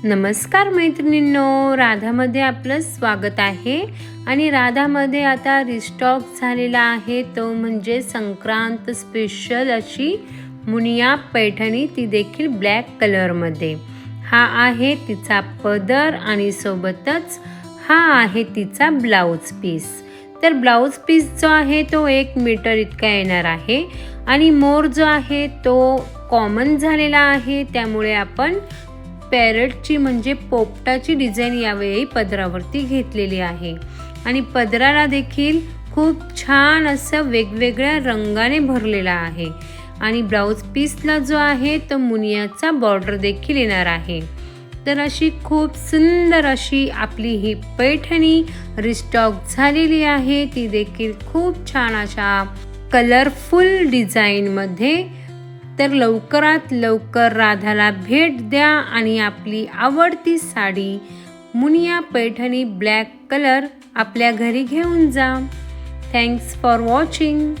नमस्कार मैत्रिणींनो, राधामध्ये आपलं स्वागत आहे। आणि राधामध्ये आता रिस्टॉक झालेला आहे तो म्हणजे संक्रांत स्पेशल अशी मुनिया पैठणी, ती देखील ब्लॅक कलरमध्ये। हा आहे तिचा पदर आणि सोबतच हा आहे तिचा ब्लाउज पीस। तर ब्लाउज पीस जो आहे तो 1 मीटर इतका येणार आहे आणि मोर जो आहे तो कॉमन झालेला आहे, त्यामुळे आपण पॅरटची म्हणजे पोपटाची डिझाइन यावेळी पदरावरती घेतलेली आहे। आणि पदराला देखील खूप छान असं वेगवेगळ्या रंगाने भरलेला आहे आणि ब्लाउज पीसला जो आहे तो मुनियाचा बॉर्डर देखील येणार आहे। तर अशी खूप सुंदर अशी आपली ही पैठणी रिस्टॉक झालेली आहे, ती देखील खूप छान अशा कलरफुल डिझाईनमध्ये। तर लवकरात लवकर राधाला भेट द्या आणि आपली आवडती साडी मुनिया पैठणी ब्लॅक कलर आपल्या घरी घेऊन जा। Thanks for watching.